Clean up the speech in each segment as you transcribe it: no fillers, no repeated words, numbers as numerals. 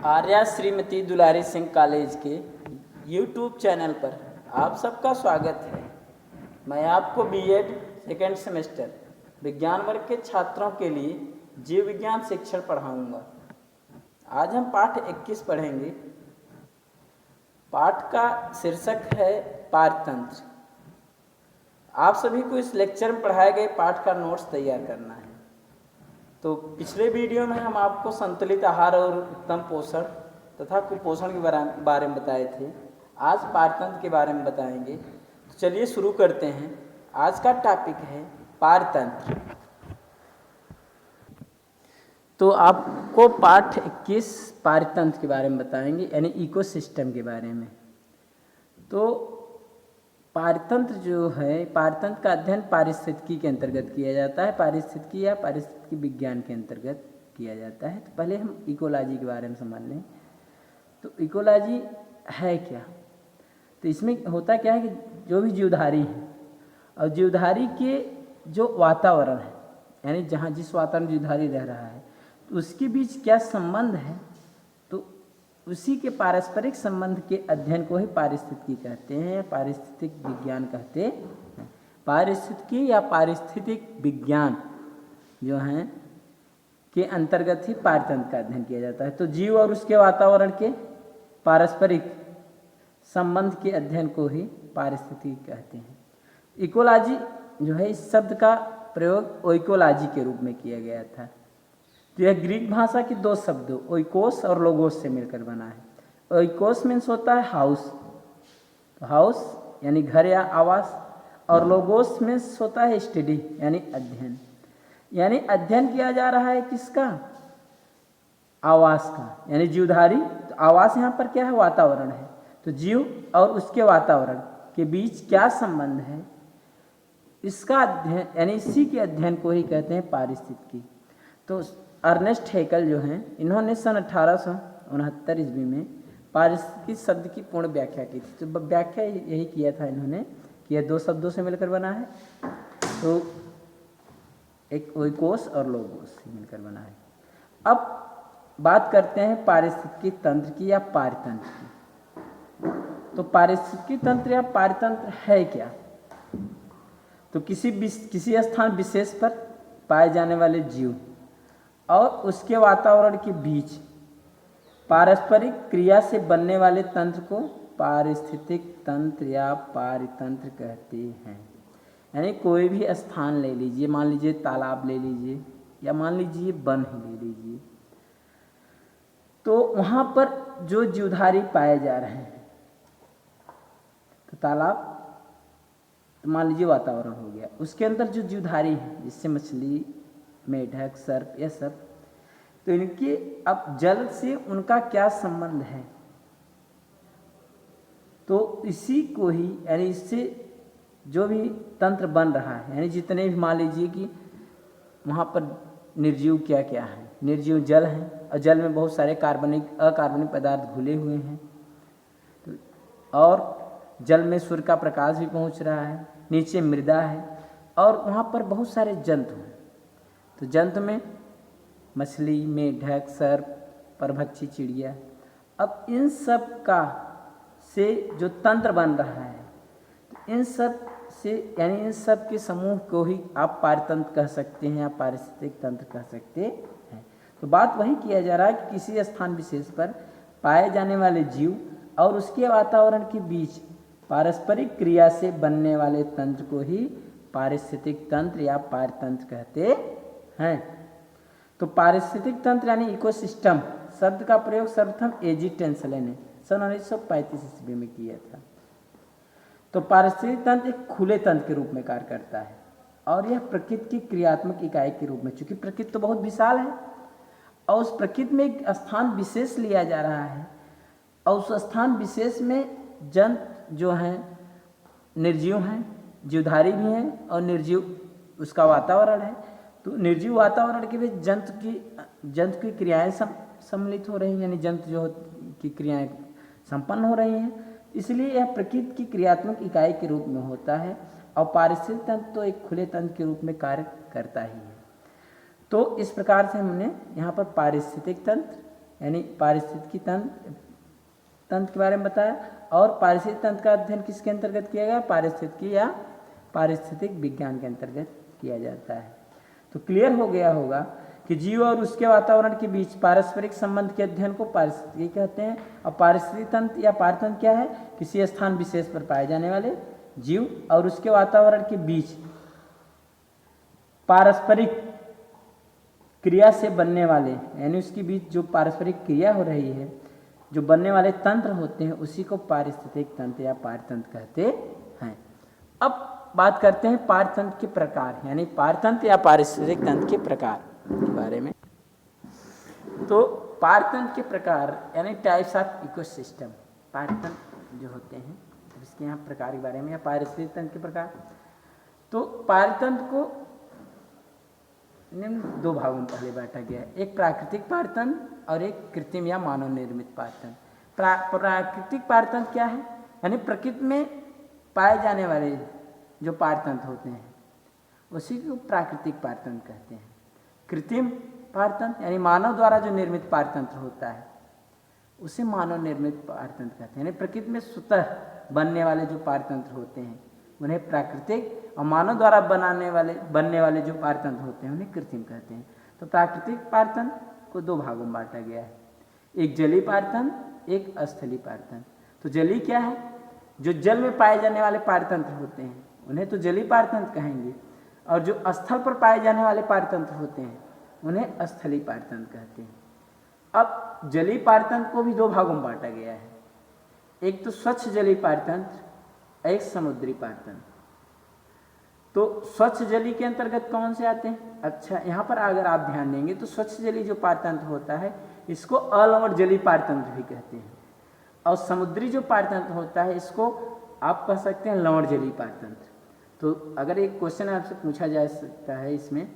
आर्या श्रीमती दुलारी Singh college के YouTube channel पर आप सबका स्वागत है। मैं आपको बीएड सेकेंड सेमेस्टर विज्ञान वर्ग के छात्रों के लिए जीव विज्ञान शिक्षण पढ़ाऊंगा। आज हम पाठ 21 पढ़ेंगे। पाठ का शीर्षक है पारतंत्र। आप सभी को इस लेक्चर में पढ़ाए गए पाठ का नोट्स तैयार करना है। तो पिछले वीडियो में हम आपको संतुलित आहार और उत्तम पोषण तथा कुपोषण के बारे में बताए थे। आज पारतंत्र के बारे में बताएंगे। तो चलिए शुरू करते हैं। आज का टॉपिक है पारतंत्र। तो आपको पाठ 21 पारतंत्र के बारे में बताएंगे, यानी इकोसिस्टम के बारे में। तो पारतंत्र जो है, पारतंत्र का अध्ययन पारिस्थितिकी के अंतर्गत किया जाता है। पारिस्थितिकी या पारिस्थितिकी विज्ञान के अंतर्गत किया जाता है। तो पहले हम इकोलॉजी के बारे में समझ लें। तो इकोलॉजी है क्या? तो इसमें होता क्या है कि जो भी जीवधारी है और जीवधारी के जो वातावरण है, यानी जहाँ जिस वातावरण जीवधारी रह रहा है, तो उसके बीच क्या संबंध है, तो उसी के पारस्परिक संबंध के अध्ययन को ही पारिस्थितिकी कहते हैं या पारिस्थितिक विज्ञान कहते हैं। पारिस्थितिकी या पारिस्थितिक विज्ञान जो हैं के अंतर्गत ही पारतंत्र का अध्ययन किया जाता है। तो जीव और उसके वातावरण के पारस्परिक संबंध के अध्ययन को ही पारिस्थितिकी कहते हैं। इकोलॉजी जो है, इस शब्द का प्रयोग ओइकोलॉजी के रूप में किया गया था। तो यह ग्रीक भाषा के दो शब्दों ओइकोस और लोगोस से मिलकर बना है। ओइकोस मीन्स होता है हाउस, तो हाउस यानी घर या आवास, और लोगोस मीन्स होता है स्टडी यानी अध्ययन। यानी अध्ययन किया जा रहा है किसका? आवास का, यानी जीवधारी। तो आवास यहाँ पर क्या है? वातावरण है। तो जीव और उसके वातावरण के बीच क्या संबंध है, इसका अध्ययन, यानी इसी के अध्ययन को ही कहते हैं पारिस्थितिकी। तो अर्नेस्ट हैकेल जो हैं, इन्होंने सन 1869 ईस्वी में पारिस्थितिकी शब्द की पूर्ण व्याख्या की थी। तो व्याख्या यही किया था इन्होंने कि यह दो शब्दों से मिलकर बना है। तो एक ओइकोस और लोगोस से मिलकर बना है। अब बात करते हैं पारिस्थितिकी तंत्र की या पारतंत्र की। तो पारिस्थितिकी तंत्र या पारतंत्र है क्या? तो किसी स्थान विशेष पर पाए जाने वाले जीव और उसके वातावरण के बीच पारस्परिक क्रिया से बनने वाले तंत्र को पारिस्थितिक तंत्र या पारतंत्र कहते हैं। यानी कोई भी स्थान ले लीजिए, मान लीजिए तालाब ले लीजिए या मान लीजिए वन ही ले लीजिए, तो वहाँ पर जो जीवधारी पाए जा रहे हैं, तो तालाब तो मान लीजिए वातावरण हो गया, उसके अंदर जो जीवधारी है, जिससे मछली, मेढक, सर्प, यह सब, तो इनके अब जल से उनका क्या संबंध है, तो इसी को ही, यानी इससे जो भी तंत्र बन रहा है, यानी जितने भी मान लीजिए कि वहाँ पर निर्जीव क्या क्या है, निर्जीव जल है और जल में बहुत सारे कार्बनिक अकार्बनिक पदार्थ घुले हुए हैं, तो और जल में सूर्य का प्रकाश भी पहुँच रहा है, नीचे मृदा है और वहाँ पर बहुत सारे जंतु हैं। तो जंतु में मछली, मेढक, सर्प, परभक्षी, चिड़िया, अब इन सब का से जो तंत्र बन रहा है, तो इन सब से, यानी इन सब के समूह को ही आप पारतंत्र कह सकते हैं या पारिस्थितिक तंत्र कह सकते हैं। तो बात वही किया जा रहा है कि किसी स्थान विशेष पर पाए जाने वाले जीव और उसके वातावरण के बीच पारस्परिक क्रिया से बनने वाले तंत्र को ही पारिस्थितिक तंत्र या पारतंत्र कहते हैं। तो पारिस्थितिक तंत्र यानी इकोसिस्टम शब्द का प्रयोग सर्वप्रथम एजी टेंसले ने सन 1935 ईस्वी में किया था। तो पारिस्थितिक तंत्र एक खुले तंत्र के रूप में कार्य करता है और यह प्रकृति की क्रियात्मक इकाई के रूप में, चूंकि प्रकृति तो बहुत विशाल है और उस प्रकृति में एक स्थान विशेष लिया जा रहा है और उस स्थान विशेष में जंतु जो हैं निर्जीव हैं, जीवधारी भी हैं और निर्जीव उसका वातावरण है। तो निर्जीव वातावरण के बीच जंतु की क्रियाएं सम्मिलित हो रही हैं, यानी जंतु जो की क्रियाएं संपन्न हो रही हैं, इसलिए यह प्रकृति की क्रियात्मक इकाई के रूप में होता है और पारिस्थितिक तंत्र तो एक खुले तंत्र के रूप में कार्य करता ही है। तो इस प्रकार से हमने यहाँ पर पारिस्थितिक तंत्र यानी पारिस्थितिकी तंत्र के बारे में बताया। और पारिस्थितिक तंत्र का अध्ययन किसके अंतर्गत किया गया? पारिस्थितिकी या पारिस्थितिक विज्ञान के अंतर्गत किया जाता है। तो क्लियर हो गया होगा कि जीव और उसके वातावरण के बीच पारस्परिक संबंध के अध्ययन को पारिस्थितिकी कहते हैं। और पारिस्थितिक तंत्र या पारतंत्र क्या है? किसी स्थान विशेष पर पाए जाने वाले जीव और उसके वातावरण के बीच पारस्परिक क्रिया से बनने वाले, यानी उसके बीच जो पारस्परिक क्रिया हो रही है, जो बनने वाले तंत्र होते हैं, उसी को पारिस्थितिक तंत्र या पारतंत्र कहते हैं। अब बात करते हैं पारतंत्र के प्रकार, यानी पारतंत्र या पारिस्थितिक तंत्र के प्रकार के बारे में। तो पारतंत्र के प्रकार यानी टाइप्स ऑफ इकोसिस्टम, पारतंत्र जो होते हैं इसके यहाँ प्रकार के बारे में, या पारिस्थितिक तंत्र के प्रकार। तो पारतंत्र को निम्न दो भागों में पहले बांटा गया है, एक प्राकृतिक पारतंत्र और एक कृत्रिम या मानव निर्मित पारतंत्र। प्राकृतिक पारतंत्र क्या है? यानी प्रकृति में पाए जाने वाले जो पारतंत्र होते हैं उसी को प्राकृतिक पारतंत्र कहते हैं। कृत्रिम पारतंत्र यानी मानव द्वारा जो निर्मित पारतंत्र होता है उसे मानव निर्मित पारतंत्र कहते हैं। यानी प्रकृति में स्वतः बनने वाले जो पारतंत्र होते हैं उन्हें प्राकृतिक, और मानव द्वारा बनने वाले जो पारतंत्र होते हैं उन्हें कृत्रिम कहते हैं। तो प्राकृतिक पारतंत्र को दो भागों में बांटा गया है, एक जलीय पारतंत्र, एक स्थलीय पारतंत्र। तो जलीय क्या है? जो जल में पाए जाने वाले पारतंत्र होते हैं उन्हें तो जलीय पारतंत्र कहेंगे, और जो स्थल पर पाए जाने वाले पारतंत्र होते हैं उन्हें स्थलीय पारतंत्र कहते हैं। अब जलीय पारतंत्र को भी दो भागों में बांटा गया है, एक तो स्वच्छ जलीय पारतंत्र, एक समुद्री पारतंत्र। तो स्वच्छ जलीय के अंतर्गत कौन से आते हैं? अच्छा, यहाँ पर अगर आप ध्यान देंगे तो स्वच्छ जलीय जो पारतंत्र होता है इसको अलवण जलीय पारतंत्र भी कहते हैं, और समुद्री जो पारतंत्र होता है इसको आप कह सकते हैं लवण जलीय पारतंत्र। तो अगर एक क्वेश्चन आपसे पूछा जा सकता है इसमें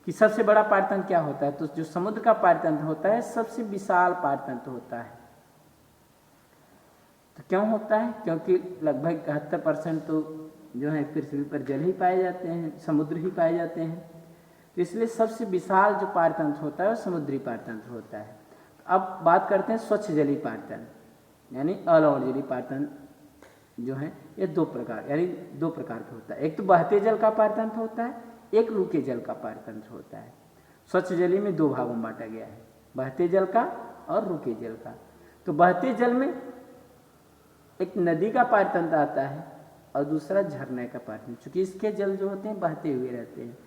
कि सबसे बड़ा पारतंत्र क्या होता है, तो जो समुद्र का पारतंत्र होता है सबसे विशाल पारतंत्र होता है। तो क्यों होता है? क्योंकि लगभग 71% तो जो है पृथ्वी पर जल ही पाए जाते हैं, समुद्र ही पाए जाते हैं। तो इसलिए सबसे विशाल जो पारतंत्र होता है वो समुद्री पारतंत्र होता है। अब बात करते हैं स्वच्छ जलीय पारतंत्र यानी अलवण जलीय पारतंत्र जो है ये दो प्रकार के होता है। एक तो बहते जल का पारतंत्र होता है, एक रुके जल का पारतंत्र होता है। स्वच्छ जलीय में दो भागों में बांटा गया है, बहते जल का और रुके जल का। तो बहते जल में एक नदी का पारतंत्र आता है और दूसरा झरने का पारतंत्र, चूंकि इसके जल जो होते हैं बहते हुए रहते हैं।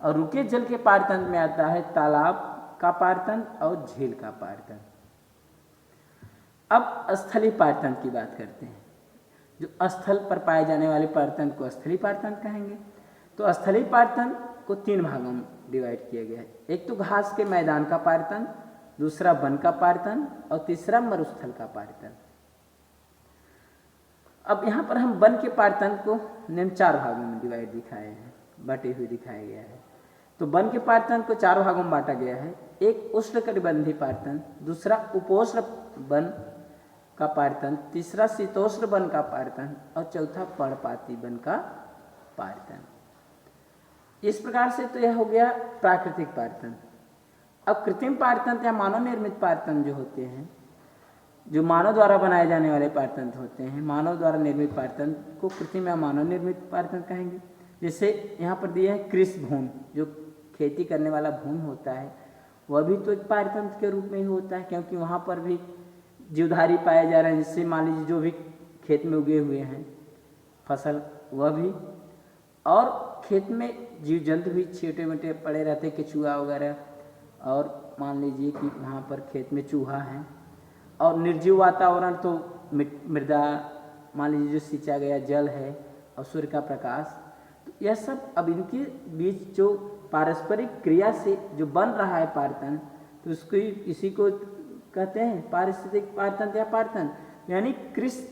और रुके जल के पारतंत्र में आता है तालाब का पारतंत्र और झील का पारतंत्र। अब स्थलीय पारतंत्र की बात करते हैं। जो स्थल पर पाए जाने वाले पारतंत्र को स्थलीय पारतंत्र कहेंगे। तो स्थलीय पारतंत्र को तीन भागों में डिवाइड किया गया है, एक तो घास के मैदान का पारतंत्र, दूसरा वन का पारतंत्र और तीसरा मरुस्थल का पारतंत्र। अब यहाँ पर हम वन के पारतंत्र को निम्न चार भागों में डिवाइड दिखाए हैं, बांटे हुए दिखाया गया है। तो वन के पारतंत्र को चार भागों में बांटा गया है, एक उष्णकटिबंधीय पारतंत्र, दूसरा उपोष्ण वन का पारतंत्र, तीसरा शीतोष्ण वन का पारतंत्र और चौथा पर्णपाती वन का पारतंत्र। इस प्रकार से तो यह हो गया प्राकृतिक पारतंत्र। अब कृत्रिम पारतंत्र या मानव निर्मित पारतंत्र जो होते हैं, जो मानव द्वारा बनाए जाने वाले पारतंत्र होते हैं, मानव द्वारा निर्मित पारतंत्र को कृत्रिम या मानव निर्मित पारतंत्र कहेंगे। जैसे यहाँ पर दिया है कृषि भूमि, जो खेती करने वाला भूमि होता है वह भी तो एक पारतंत्र के रूप में ही होता है, क्योंकि वहाँ पर भी जीवधारी पाए जा रहे हैं। जिससे मान लीजिए जो भी खेत में उगे हुए हैं फसल वह भी, और खेत में जीव जंतु भी छोटे मोटे पड़े रहते, केचुआ वगैरह, और मान लीजिए कि वहाँ पर खेत में चूहा है, और निर्जीव वातावरण तो मृदा, मान लीजिए जो सिंचा गया जल है और सूर्य का प्रकाश, तो यह सब अब इनके बीच जो पारस्परिक क्रिया से जो बन रहा है पारतंत्र, तो उसको इसी को कहते हैं पारिस्थितिक पारतंत्र या पारतंत्र। यानी कृषि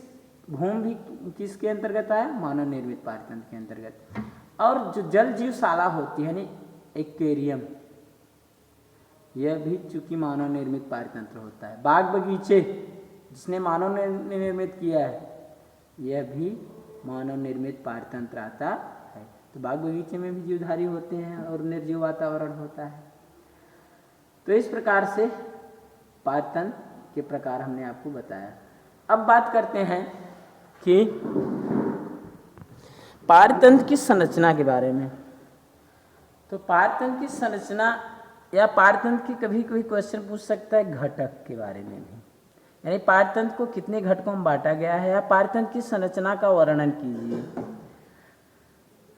भूमि भी किसके अंतर्गत आया? मानव निर्मित पारतंत्र के अंतर्गत। और जो जल जीवशाला होती है यानी एक्वेरियम, यह भी चूंकि मानव निर्मित पारतंत्र होता है। बाग बगीचे जिसने मानव ने निर्मित किया है यह भी मानव निर्मित पारतंत्र आता है। तो बाग बगीचे में भी जीवधारी होते हैं और निर्जीव वातावरण होता है। तो इस प्रकार से पारतंत्र के प्रकार हमने आपको बताया। अब बात करते हैं कि पारतंत्र की संरचना के बारे में। तो पारतंत्र की संरचना या पारतंत्र की कभी कभी क्वेश्चन पूछ सकता है घटक के बारे में भी, यानी पारतंत्र को कितने घटकों में बांटा गया है या पारतंत्र की संरचना का वर्णन कीजिए।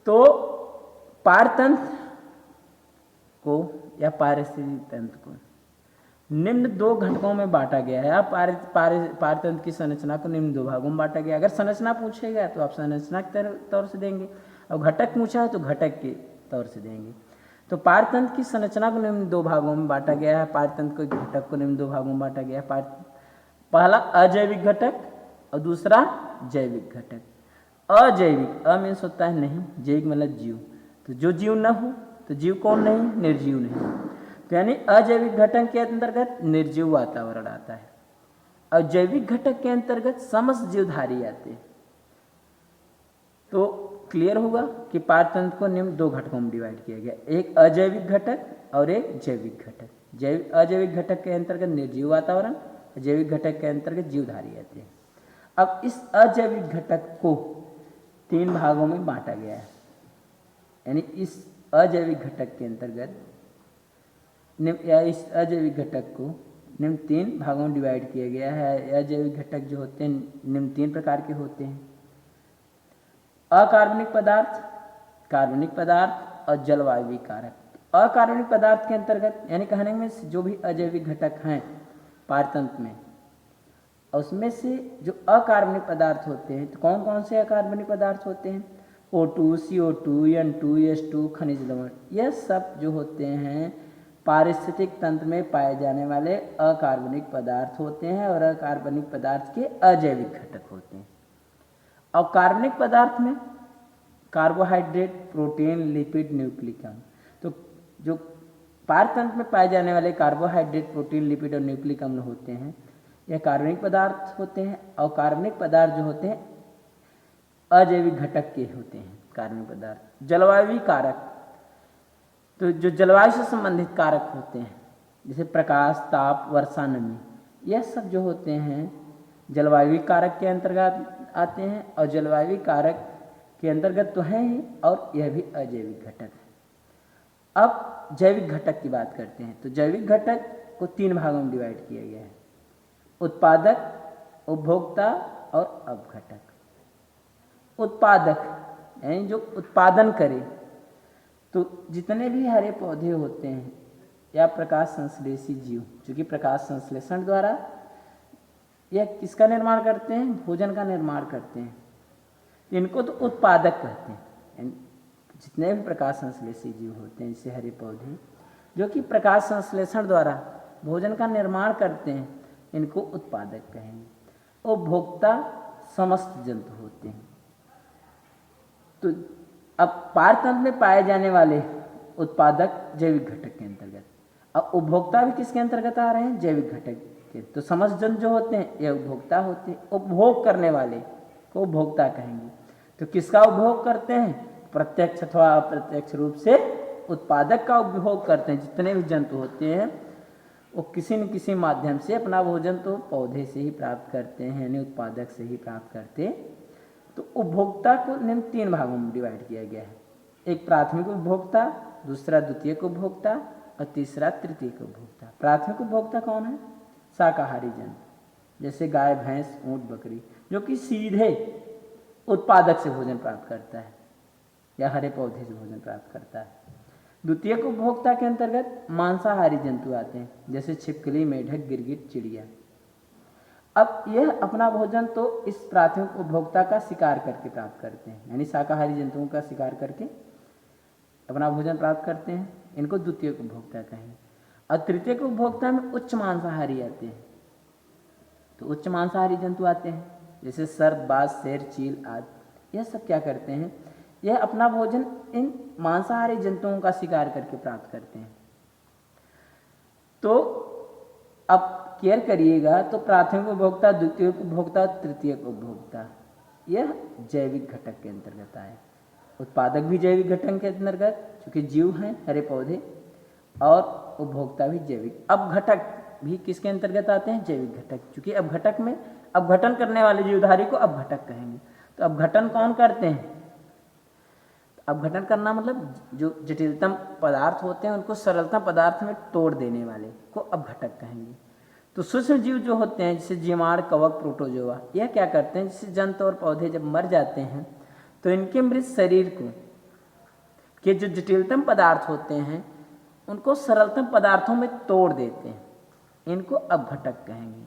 तो पारतंत्र को या पारिस्थितिक तंत्र को निम्न 2 घटकों में बांटा गया है। या पारतंत्र की संरचना को निम्न 2 भागों में बांटा गया। अगर संरचना पूछेगा तो आप संरचना के तौर से देंगे, और घटक पूछा है तो घटक के तौर से देंगे। तो पारतंत्र की संरचना को निम्न 2 भागों में बांटा गया है। पारतंत्र को घटक को निम्न 2 भागों में बांटा गया है। पहला अजैविक घटक और दूसरा जैविक घटक। अजैविक मीन्स होता है नहीं, जैविक मतलब जीव। तो जो जीव न हो तो जीव कौन नहीं, निर्जीव नहीं। तो यानी अजैविक घटक के अंतर्गत निर्जीव वातावरण आता है और जैविक घटक के अंतर्गत समस्त जीवधारी आते हैं। तो क्लियर होगा कि पारतंत्र को निम्न 2 घटकों में डिवाइड किया गया, एक अजैविक घटक और एक जैविक घटक। अजैविक घटक के अंतर्गत निर्जीव वातावरण, जैविक घटक के अंतर्गत जीवधारी आते हैं। अब इस अजैविक घटक को 3 भागों में बांटा गया है, यानी इस अजैविक घटक के अंतर्गत या इस अजैविक घटक को निम्न 3 भागों में डिवाइड किया गया है। अजैविक घटक जो होते हैं निम्न 3 प्रकार के होते हैं, अकार्बनिक पदार्थ, कार्बनिक पदार्थ और जलवायवीय कारक। अकार्बनिक पदार्थ के अंतर्गत यानी कहने में जो भी अजैविक घटक हैं पारतंत्र में, उसमें से जो अकार्बनिक पदार्थ होते हैं, तो कौन कौन से अकार्बनिक पदार्थ होते हैं? O2, CO2, N2, S2, खनिज लवण। यह सब जो होते हैं पारिस्थितिक तंत्र में पाए जाने वाले अकार्बनिक पदार्थ होते हैं और अकार्बनिक पदार्थ के अजैविक घटक होते हैं। और कार्बनिक पदार्थ में कार्बोहाइड्रेट, प्रोटीन, लिपिड, न्यूक्लिक अम्ल। तो जो पारतंत्र में पाए जाने वाले कार्बोहाइड्रेट, प्रोटीन, लिपिड और न्यूक्लिक अम्ल होते हैं, यह कार्बनिक पदार्थ होते हैं। और कार्बनिक पदार्थ जो होते हैं अजैविक घटक के होते हैं कार्बनिक पदार्थ। जलवायु कारक, तो जो जलवायु से संबंधित कारक होते हैं जैसे प्रकाश, ताप, वर्षा, नमी, यह सब जो होते हैं जलवायु कारक के अंतर्गत आते हैं। और जलवायु कारक के अंतर्गत तो हैं ही, और यह भी अजैविक घटक है। अब जैविक घटक की बात करते हैं। तो जैविक घटक को 3 भागों में डिवाइड किया गया है, उत्पादक, उपभोक्ता और अपघटक। उत्पादक यानी जो उत्पादन करे, तो जितने भी हरे पौधे होते हैं या प्रकाश संश्लेषी जीव, चूँकि प्रकाश संश्लेषण द्वारा यह किसका निर्माण करते हैं? भोजन का निर्माण करते हैं। इनको तो उत्पादक कहते हैं। जितने भी प्रकाश संश्लेषी जीव होते हैं जैसे हरे पौधे जो कि प्रकाश संश्लेषण द्वारा भोजन का निर्माण करते हैं, इनको उत्पादक कहेंगे। उपभोक्ता समस्त जंतु होते हैं। तो अब पारतंत्र में पाए जाने वाले उत्पादक जैविक घटक के अंतर्गत, अब उपभोक्ता भी किसके अंतर्गत आ रहे हैं? जैविक घटक के। तो समस्त जंतु जो होते हैं ये उपभोक्ता होते हैं। उपभोग करने वाले को उपभोक्ता कहेंगे। तो किसका उपभोग करते हैं? प्रत्यक्ष अथवा अप्रत्यक्ष रूप से उत्पादक का उपभोग करते हैं। जितने भी जंतु होते हैं वो किसी न किसी माध्यम से अपना भोजन तो पौधे से ही प्राप्त करते हैं, यानी उत्पादक से ही प्राप्त करते हैं। तो उपभोक्ता को निम्न 3 भागों में डिवाइड किया गया है, एक प्राथमिक उपभोक्ता, दूसरा द्वितीयक उपभोक्ता और तीसरा तृतीयक उपभोक्ता। प्राथमिक उपभोक्ता कौन है? शाकाहारी जंतु जैसे गाय, भैंस, ऊंट, बकरी, जो कि सीधे उत्पादक से भोजन प्राप्त करता है या हरे पौधे से भोजन प्राप्त करता है। द्वितीयक उपभोक्ता के अंतर्गत मांसाहारी जंतु आते हैं जैसे छिपकली, मेढक, गिरगिट, चिड़िया। अब यह अपना भोजन तो इस प्राथमिक उपभोक्ता का शिकार करके प्राप्त करते हैं, यानी शाकाहारी जंतुओं का शिकार करके अपना भोजन प्राप्त करते हैं। इनको द्वितीयक उपभोक्ता कहेंगे। और तृतीयक उपभोक्ता में उच्च मांसाहारी आते हैं। तो उच्च मांसाहारी जंतु आते हैं जैसे सर्प, बाज, शेर, चील आदि। यह सब क्या करते हैं? यह अपना भोजन इन मांसाहारी जंतुओं का शिकार करके प्राप्त करते हैं। तो अब केयर करिएगा, तो प्राथमिक उपभोक्ता, द्वितीयक उपभोक्ता, तृतीयक उपभोक्ता, यह जैविक घटक के अंतर्गत आए। उत्पादक भी जैविक घटक के अंतर्गत, क्योंकि जीव हैं हरे पौधे, और उपभोक्ता भी जैविक। अब घटक भी किसके अंतर्गत आते हैं? जैविक घटक। क्योंकि अपघटन करने वाले जीवधारी को अपघटक कहेंगे। तो अपघटन कौन करते हैं? अपघटन करना मतलब जो जटिलतम पदार्थ होते हैं उनको सरलतम पदार्थ में तोड़ देने वाले को अपघटक कहेंगे। तो सूक्ष्म जीव जो होते हैं जैसे जीवाणु, कवक, प्रोटोजोआ, यह क्या करते हैं? जैसे जंतु और पौधे जब मर जाते हैं तो इनके मृत शरीर को के जो जटिलतम पदार्थ होते हैं उनको सरलतम पदार्थों में तोड़ देते हैं, इनको अपघटक कहेंगे।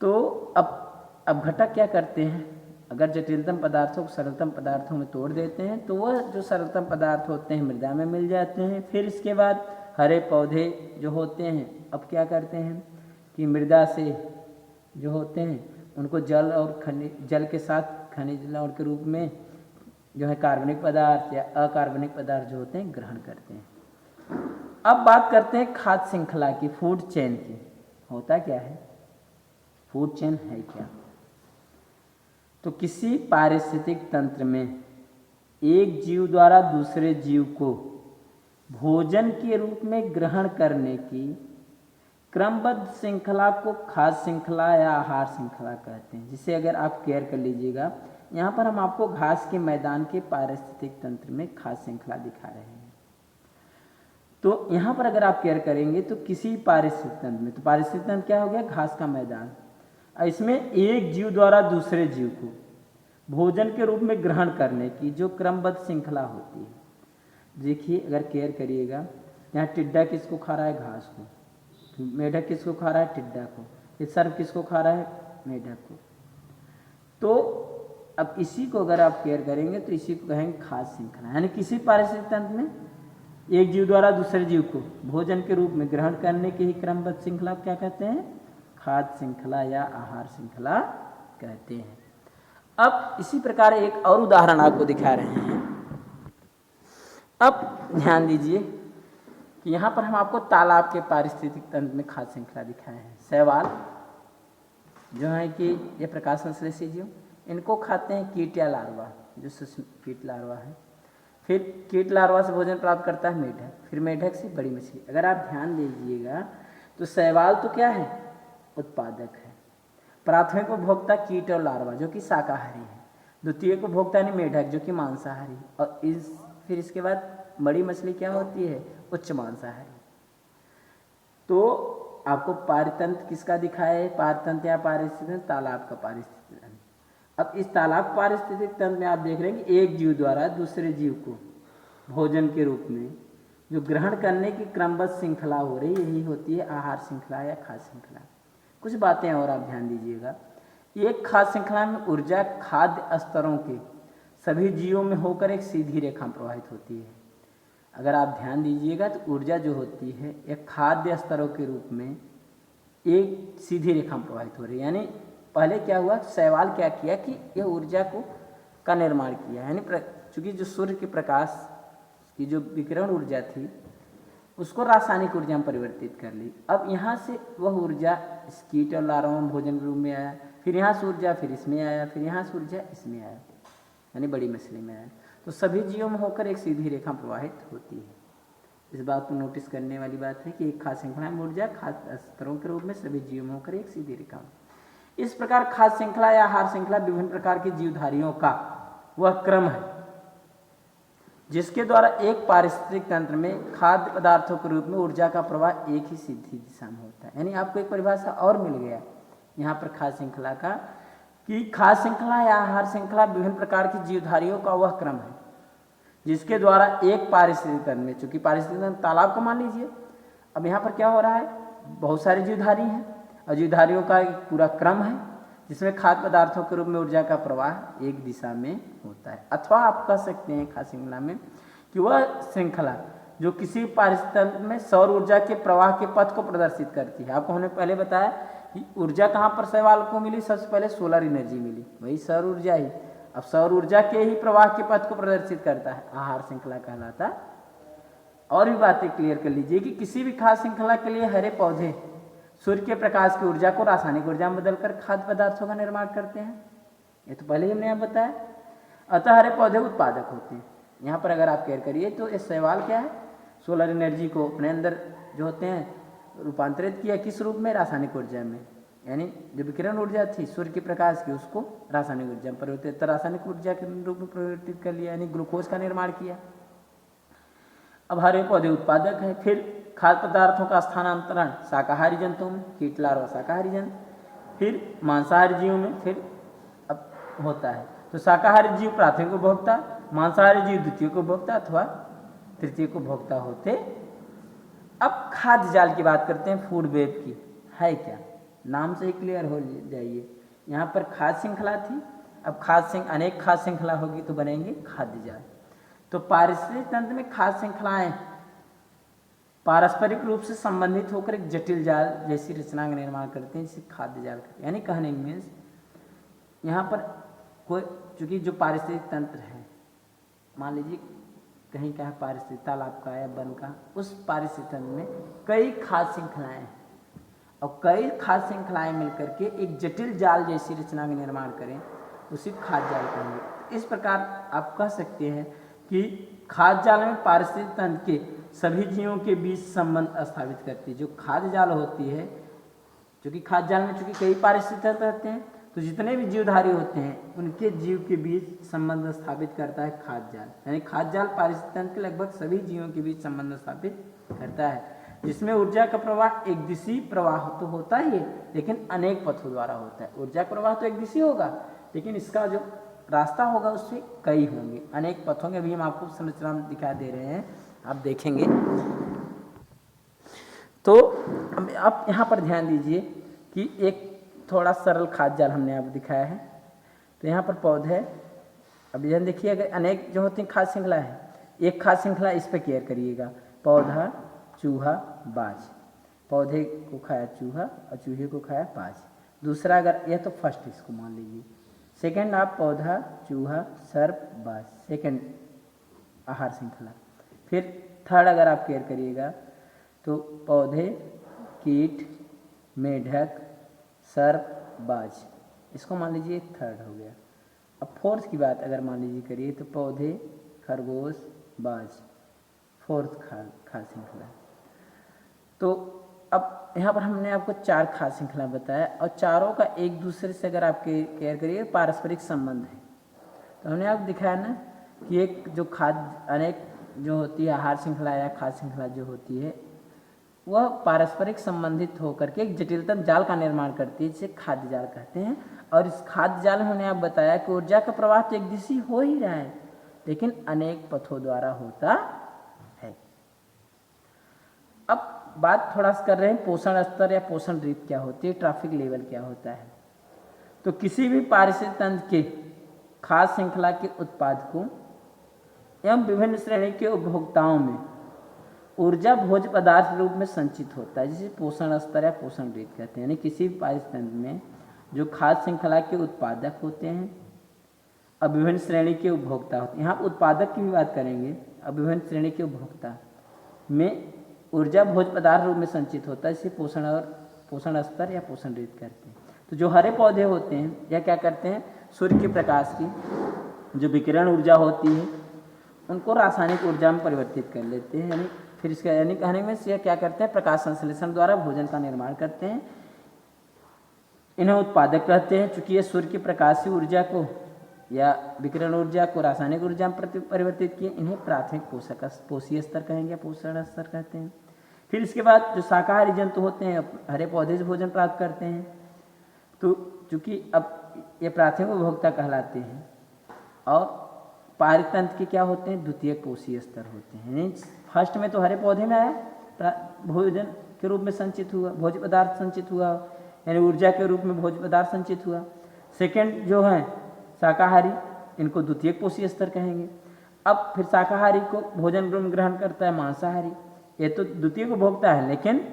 तो अपघटक क्या करते हैं? अगर जटिलतम पदार्थों को सरलतम पदार्थों में तोड़ देते हैं तो वह जो सरलतम पदार्थ होते हैं मृदा में मिल जाते हैं। फिर इसके बाद हरे पौधे जो होते हैं अब क्या करते हैं कि मृदा से जो होते हैं उनको जल और जल के साथ खनिज लवण के रूप में जो है कार्बनिक पदार्थ या अकार्बनिक पदार्थ जो होते हैं ग्रहण करते हैं। अब बात करते हैं खाद्य श्रृंखला की, फूड चेन की। होता क्या है? फूड चेन है क्या? तो किसी पारिस्थितिक तंत्र में एक जीव द्वारा दूसरे जीव को भोजन के रूप में ग्रहण करने की क्रमबद्ध श्रृंखला को खाद्य श्रृंखला या आहार श्रृंखला कहते हैं। जिसे अगर आप केयर कर लीजिएगा, यहाँ पर हम आपको घास के मैदान के पारिस्थितिक तंत्र में खाद्य श्रृंखला दिखा रहे हैं। तो यहाँ पर अगर आप केयर करेंगे तो किसी पारिस्थितिक तंत्र में, तो पारिस्थितिक तंत्र क्या हो गया? घास का मैदान। इसमें एक जीव द्वारा दूसरे जीव को भोजन के रूप में ग्रहण करने की जो क्रमबद्ध श्रृंखला होती है, देखिए अगर केयर करिएगा, यहाँ टिड्डा किसको खा रहा है? घास को। मेढक किसको खा रहा है? टिड्डा को। ये सर्प किसको खा रहा है? मेढक को। तो अब इसी को अगर आप केयर करेंगे तो इसी को कहेंगे खाद्य श्रृंखला। यानी किसी पारिस्थितिक तंत्र में एक जीव द्वारा दूसरे जीव को भोजन के रूप में ग्रहण करने की ही क्रमबद्ध श्रृंखला क्या कहते हैं? खाद्य श्रृंखला या आहार श्रृंखला कहते हैं। अब इसी प्रकार एक और उदाहरण आपको दिखा रहे हैं। अब ध्यान दीजिए कि यहाँ पर हम आपको तालाब के पारिस्थितिक तंत्र में खाद्य श्रृंखला दिखाए हैं। शैवाल जो है कि ये प्रकाश संश्लेषी जीव, इनको खाते हैं कीट या लार्वा, जो सूक्ष्म कीट लार्वा है। फिर कीट लार्वा से भोजन प्राप्त करता है मेढक, फिर मेढक से बड़ी मछली। अगर आप ध्यान दीजिएगा तो शैवाल तो क्या है? उत्पादक है। प्राथमिक उपभोक्ता कीट और लार्वा जो कि शाकाहारी है। द्वितीय उपभोक्ता यानी मेढक जो कि मांसाहारी। और फिर इसके बाद बड़ी मछली क्या होती है? उच्च मांसाहारी। तो आपको पारितंत्र किसका दिखाया है? पारितंत्र या पारिस्थितिक तालाब का पारिस्थितिक तंत्र। अब इस तालाब पारिस्थितिक तंत्र में आप देख रहे हैं कि एक जीव द्वारा दूसरे जीव को भोजन के रूप में जो ग्रहण करने की क्रमबद्ध श्रृंखला हो रही, यही होती है आहार श्रृंखला या खाद्य श्रृंखला। कुछ बातें और आप ध्यान दीजिएगा। एक खाद्य श्रृंखला में ऊर्जा खाद्य स्तरों के सभी जीवों में होकर एक सीधी रेखा प्रवाहित होती है। अगर आप ध्यान दीजिएगा तो ऊर्जा जो होती है एक खाद्य स्तरों के रूप में एक सीधी रेखा प्रवाहित हो रही है। यानी पहले क्या हुआ? शैवाल क्या किया कि यह ऊर्जा का निर्माण किया। यानी चूंकि जो सूर्य के प्रकाश की जो विकिरण ऊर्जा थी उसको रासायनिक ऊर्जा में परिवर्तित कर ली। अब यहाँ से वह ऊर्जा इस कीट और लार्वा में भोजन के रूप में आया, फिर यहाँ से ऊर्जा फिर इसमें आया, फिर यहाँ से ऊर्जा इसमें आया, यानी बड़ी मछली में आया। तो सभी जीवों में होकर एक सीधी रेखा प्रवाहित होती है। इस बात को नोटिस करने वाली बात है कि एक खाद्य श्रृंखला में ऊर्जा खाद्य स्तरों के रूप में सभी जीवों में होकर एक सीधी रेखा। इस प्रकार खाद्य श्रृंखला या आहार श्रृंखला विभिन्न प्रकार की जीवधारियों का वह क्रम है जिसके द्वारा एक पारिस्थितिक तंत्र में खाद्य पदार्थों के रूप में ऊर्जा का प्रवाह एक ही सीधी दिशा में होता है। यानी आपको एक परिभाषा और मिल गया यहाँ पर खाद्य श्रृंखला का कि खाद्य श्रृंखला या आहार श्रृंखला विभिन्न प्रकार की जीवधारियों का वह क्रम है जिसके द्वारा एक पारिस्थितिक तंत्र में, चूंकि पारिस्थितिक तंत्र तालाब को मान लीजिए, अब यहाँ पर क्या हो रहा है? बहुत सारे जीवधारी हैं और जीवधारियों का एक पूरा क्रम है जिसमें खाद्य पदार्थों के रूप में ऊर्जा का प्रवाह एक दिशा में होता है। अथवा आप कह सकते हैं खाद्य श्रृंखला में कि वह श्रृंखला जो किसी पारिस्थितिक तंत्र में सौर ऊर्जा के प्रवाह के पथ को प्रदर्शित करती है। आपको हमने पहले बताया कि ऊर्जा कहाँ पर शैवाल को मिली? सबसे पहले सोलर एनर्जी मिली, वही सौर ऊर्जा ही। अब सौर ऊर्जा के ही प्रवाह के पथ को प्रदर्शित करता है, आहार श्रृंखला कहलाता। और भी बातें क्लियर कर लीजिए कि किसी भी खाद्य श्रृंखला के लिए हरे पौधे सूर्य के प्रकाश की ऊर्जा को रासायनिक ऊर्जा में बदलकर खाद्य पदार्थों का निर्माण करते हैं। ये तो पहले ही हमने यहाँ बताया। अतः हरे पौधे उत्पादक होते हैं। यहाँ पर अगर आप केयर करिए तो ये शैवाल क्या है? सोलर एनर्जी को अपने अंदर जो होते हैं रूपांतरित किया किस रूप में, रासायनिक ऊर्जा में, यानी जो विकिरण ऊर्जा थी सूर्य के प्रकाश की उसको रासायनिक ऊर्जा में परिवर्तित, रासायनिक ऊर्जा के रूप में परिवर्तित कर लिया, यानी ग्लूकोज का निर्माण किया। अब हरे पौधे उत्पादक है। फिर खाद्य पदार्थों का स्थानांतरण शाकाहारी जंतुओं में, कीट लार्वा शाकाहारी जंतु, फिर मांसाहारी जीवों में फिर अब होता है। तो शाकाहारी जीव प्राथमिक उपभोक्ता, मांसाहारी जीव द्वितीय उपभोक्ता अथवा तृतीय उपभोक्ता होते। अब खाद्य जाल की बात करते हैं, फूड वेब की है क्या, नाम से ही क्लियर हो जाइए। यहाँ पर खाद्य श्रृंखला थी, अब अनेक खाद्य श्रृंखला होगी तो बनेंगे खाद्य जाल। तो पारिस्थितिक तंत्र में खाद्य श्रृंखलाएं पारस्परिक रूप से संबंधित होकर एक जटिल जाल जैसी रचना का निर्माण करते हैं, जिसे खाद्य जाल कहते हैं। यानी कहने मीन्स यहाँ पर कोई, चूंकि जो पारिस्थितिक तंत्र है, मान लीजिए कहीं का है पारिस्थितिक तालाब का या वन का, उस पारिस्थितिक तंत्र में कई खाद्य श्रृंखलाएं हैं और कई खाद्य श्रृंखलाएं मिलकर के एक जटिल जाल जैसी रचना का निर्माण करें, उसी खाद्य जाल कहेंगे। इस प्रकार आप कह सकते हैं कि खाद्य जाल में पारिस्थितिक तंत्र के सभी जीवों के बीच संबंध स्थापित करती है। जो खाद्य जाल होती है, क्योंकि खाद्य जाल में चूंकि कई पारिस्थितिक तंत्र रहते हैं, तो जितने भी जीवधारी होते हैं उनके जीव के बीच संबंध स्थापित करता है खाद्य जाल। यानी खाद्य जाल पारिस्थितिक तंत्र के लगभग सभी जीवों के बीच संबंध स्थापित करता है, जिसमें ऊर्जा का प्रवाह एक दिशी प्रवाह तो होता ही है, लेकिन अनेक पथों द्वारा होता है। ऊर्जा का प्रवाह तो एक दिशी होगा, लेकिन इसका जो रास्ता होगा उससे कई होंगे, अनेक पथों के भी हम आपको संरचना दिखा दे रहे हैं, आप देखेंगे। तो आप यहाँ पर ध्यान दीजिए कि एक थोड़ा सरल खाद्य जाल हमने आपको दिखाया है। तो यहाँ पर पौधे, अब यहाँ देखिए अगर अनेक जो होती हैं खाद्य श्रृंखला है, एक खाद्य श्रृंखला इस पर केयर करिएगा, पौधा, चूहा, बाज, पौधे को खाया चूहा और चूहे को खाया बाज। दूसरा अगर यह तो फर्स्ट इसको मान लीजिए, सेकंड आप पौधा, चूहा, सर्प, बाज, सेकंड आहार श्रृंखला। फिर थर्ड अगर आप केयर करिएगा तो पौधे, कीट, मेढक, सर्प, बाज, इसको मान लीजिए थर्ड हो गया। अब फोर्थ की बात अगर मान लीजिए करिए तो पौधे, खरगोश, बाज, फोर्थ खाद्य श्रृंखला। तो अब यहाँ पर हमने आपको चार खाद्य श्रृंखला बताया और चारों का एक दूसरे से अगर आप केयर करिए पारस्परिक संबंध है। तो हमने आपको दिखाया ना कि एक जो खाद्य अनेक जो होती है आहार श्रृंखला या खाद्य श्रृंखला जो होती है वह पारस्परिक संबंधित होकर के एक जटिलतम जाल का निर्माण करती है, जिसे खाद्य जाल कहते हैं। और इस खाद्य जाल में हमने आप बताया कि ऊर्जा का प्रवाह तो एक दिशी हो ही रहा है, लेकिन अनेक पथों द्वारा होता है। अब बात थोड़ा सा कर रहे हैं पोषण स्तर या पोषण रीत क्या होती है, ट्रैफिक लेवल क्या होता है। तो किसी भी पारिस्थितिक तंत्र के खाद्य श्रृंखला के उत्पादकों एवं विभिन्न श्रेणी के उपभोक्ताओं में ऊर्जा भोज्य पदार्थ के रूप में संचित होता है, जिसे पोषण स्तर या पोषण रीत कहते हैं। यानी किसी भी पारिस्थितिक तंत्र में जो खाद्य श्रृंखला के उत्पादक होते हैं और विभिन्न श्रेणी के उपभोक्ता होते हैं, यहाँ उत्पादक की भी बात करेंगे, और विभिन्न श्रेणी के उपभोक्ता में ऊर्जा भोज्य पदार्थ रूप में संचित होता है, इसे पोषण स्तर या पोषण रीत कहते हैं। तो जो हरे पौधे होते हैं यह क्या करते हैं, सूर्य के प्रकाश की जो विकिरण ऊर्जा होती है उनको रासायनिक ऊर्जा में परिवर्तित कर लेते हैं। यानी फिर इसका यानी कहने में यह क्या करते हैं, प्रकाश संश्लेषण द्वारा भोजन का निर्माण करते हैं। इन्हें उत्पादक कहते हैं, चूंकि ये सूर्य की प्रकाशीय ऊर्जा को या विकिरण ऊर्जा को रासायनिक ऊर्जा में परिवर्तित किए। इन्हें प्राथमिक पोषीय स्तर कहेंगे, पोषण स्तर कहते हैं। फिर इसके बाद जो शाकाहारी जंतु होते हैं हरे पौधे से भोजन प्राप्त करते हैं, तो चूंकि अब ये प्राथमिक उपभोक्ता कहलाते हैं। और पारित तंत्र के क्या होते हैं, द्वितीय पोषीय स्तर होते हैं। फर्स्ट में तो हरे पौधे में आया, भोजन के रूप में संचित हुआ, भोज्य पदार्थ संचित हुआ, यानी ऊर्जा के रूप में भोज्य पदार्थ संचित हुआ। सेकंड जो है शाकाहारी, इनको द्वितीय पोषीय स्तर कहेंगे। अब फिर शाकाहारी को भोजन रूप में ग्रहण करता है मांसाहारी, ये तो द्वितीय उपभोक्ता है, लेकिन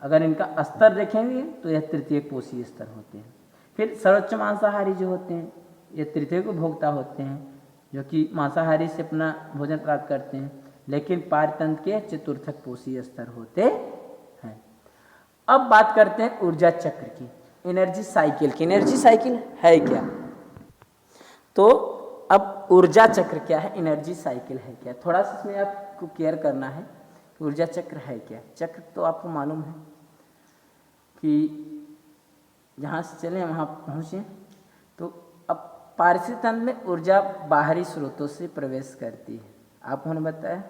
अगर इनका स्तर देखेंगे तो यह तृतीय पोषीय स्तर होते हैं। फिर सर्वोच्च मांसाहारी जो होते हैं ये तृतीय उपभोक्ता होते हैं, जो कि मांसाहारी से अपना भोजन प्राप्त करते हैं, लेकिन पारतंत्र के चतुर्थक पोषीय स्तर होते हैं। अब बात करते हैं ऊर्जा चक्र की, एनर्जी साइकिल की। एनर्जी साइकिल है क्या, तो अब ऊर्जा चक्र क्या है, एनर्जी साइकिल है क्या, थोड़ा सा इसमें आपको केयर करना है कि ऊर्जा चक्र है क्या। चक्र तो आपको मालूम है कि जहाँ से चले वहाँ पहुँचे। तो अब पारिस्थितिक तंत्र में ऊर्जा बाहरी स्रोतों से प्रवेश करती है। आपको हमने बताया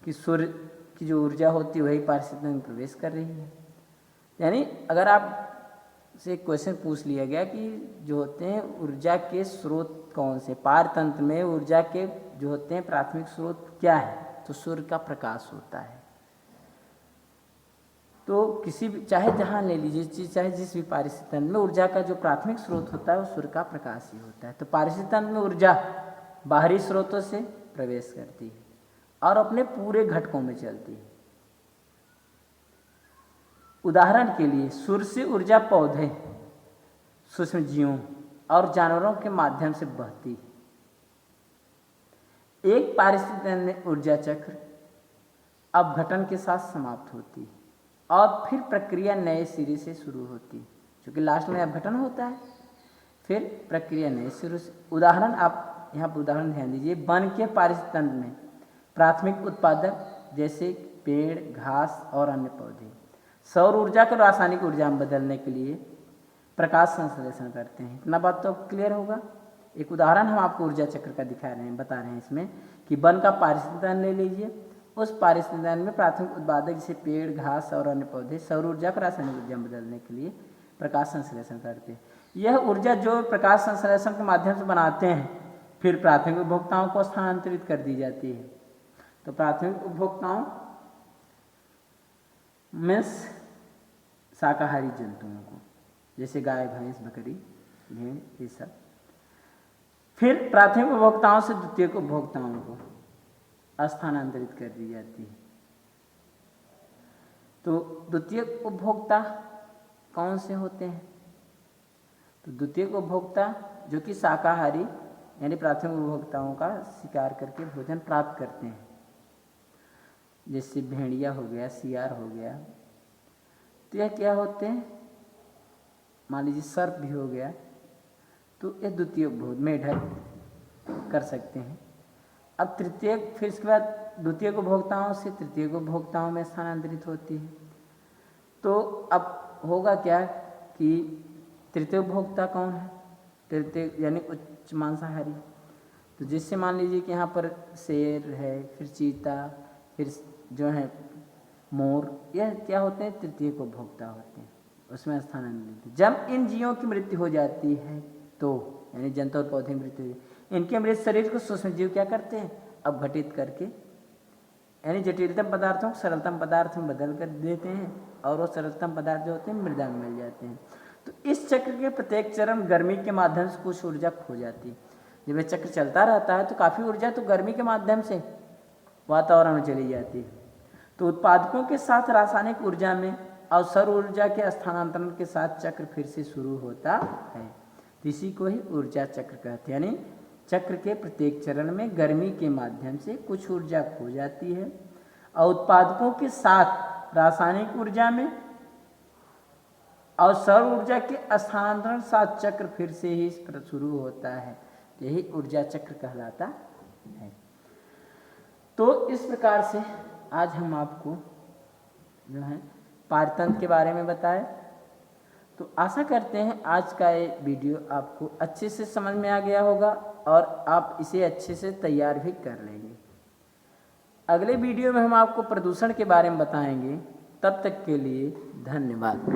कि सूर्य की जो ऊर्जा होती है वही पारिस्थितिक तंत्र में प्रवेश कर रही है। यानी अगर आप से क्वेश्चन पूछ लिया गया कि जो होते हैं ऊर्जा के स्रोत कौन से, पारतंत्र में ऊर्जा के जो होते हैं प्राथमिक स्रोत क्या है, तो सूर्य का प्रकाश होता है। तो किसी भी चाहे जहाँ ले लीजिए, चाहे जिस भी पारिस्थितिक तंत्र में ऊर्जा का जो प्राथमिक स्रोत होता है वो सूर्य का प्रकाश ही होता है। तो पारिस्थितिक तंत्र में ऊर्जा बाहरी स्रोतों से प्रवेश करती है और अपने पूरे घटकों में चलती है। उदाहरण के लिए सूर्य से ऊर्जा पौधे, सूक्ष्म जीवों और जानवरों के माध्यम से बहती है। एक पारिस्थितिक तंत्र में ऊर्जा चक्र अपघटन के साथ समाप्त होती है और फिर प्रक्रिया नए सिरे से शुरू होती है, क्योंकि लास्ट में अपघटन होता है, फिर प्रक्रिया नए सिरे से। उदाहरण आप यहाँ पर उदाहरण ध्यान दीजिए। वन के पारिस्थितिक तंत्र में प्राथमिक उत्पादक जैसे पेड़, घास और अन्य पौधे सौर ऊर्जा को रासायनिक ऊर्जा में बदलने के लिए प्रकाश संश्लेषण करते हैं। इतना बात तो क्लियर होगा। एक उदाहरण हम आपको ऊर्जा चक्र का दिखा रहे हैं, बता रहे हैं इसमें कि वन का पारिस्थितिक तंत्र ले लीजिए। उस पारिस्थितिक तंत्र में प्राथमिक उत्पादक जैसे पेड़, घास और अन्य पौधे सौर ऊर्जा को रासायनिक ऊर्जा में बदलने के लिए प्रकाश संश्लेषण करते हैं। यह ऊर्जा जो प्रकाश संश्लेषण के माध्यम से बनाते हैं फिर प्राथमिक उपभोक्ताओं को स्थानांतरित कर दी जाती है। तो प्राथमिक उपभोक्ताओं मीन्स शाकाहारी जंतुओं को, जैसे गाय, भैंस, बकरी, भेड़, ये सब। फिर प्राथमिक उपभोक्ताओं से द्वितीयक उपभोक्ताओं को स्थानांतरित कर दी जाती है। तो द्वितीयक उपभोक्ता कौन से होते हैं? तो द्वितीयक उपभोक्ता जो कि शाकाहारी यानी प्राथमिक उपभोक्ताओं का शिकार करके भोजन प्राप्त करते हैं, जैसे भेड़िया हो गया, सियार हो गया। तो यह क्या होते हैं? मान लीजिए सर्प भी हो गया, तो यह द्वितीय उपभोग, मेढक कर सकते हैं। अब तृतीय, फिर इसके बाद द्वितीय उपभोक्ताओं से तृतीय उपभोक्ताओं में स्थानांतरित होती है। तो अब होगा क्या कि तृतीय उपभोक्ता कौन है? तृतीय यानी उच्च मांसाहारी। तो जिससे मान लीजिए कि यहाँ पर शेर है, फिर चीता, फिर जो है मोर, यह क्या होते हैं? तृतीय उपभोक्ता होते हैं, उसमें स्थानांतरित। जब इन जीवों की मृत्यु हो जाती है तो यानी जंतु और पौधे मृत्यु, इनके मृत शरीर को सूक्ष्म जीव क्या करते हैं? अपघटित करके यानी जटिलतम पदार्थों को सरलतम पदार्थ में बदल कर देते हैं और वो सरलतम पदार्थ जो होते हैं मृदा में मिल जाते हैं। तो इस चक्र के प्रत्येक चरण गर्मी के माध्यम से कुछ ऊर्जा खो जाती है। जब यह चक्र चलता रहता है तो काफ़ी ऊर्जा तो गर्मी के माध्यम से वातावरण में चली जाती है। तो उत्पादकों के साथ रासायनिक ऊर्जा में और सौर ऊर्जा के स्थानांतरण के साथ चक्र फिर से शुरू होता है। तो इसी को ही ऊर्जा चक्र कहते हैं। यानी चक्र के प्रत्येक चरण में गर्मी के माध्यम से कुछ ऊर्जा खो जाती है और उत्पादकों के साथ रासायनिक ऊर्जा में और सौर ऊर्जा के स्थानांतरण साथ चक्र फिर से ही शुरू होता है। यही ऊर्जा चक्र कहलाता है। तो इस प्रकार से आज हम आपको जो है पारतंत्र के बारे में बताए। तो आशा करते हैं आज का ये वीडियो आपको अच्छे से समझ में आ गया होगा और आप इसे अच्छे से तैयार भी कर लेंगे। अगले वीडियो में हम आपको प्रदूषण के बारे में बताएंगे। तब तक के लिए धन्यवाद।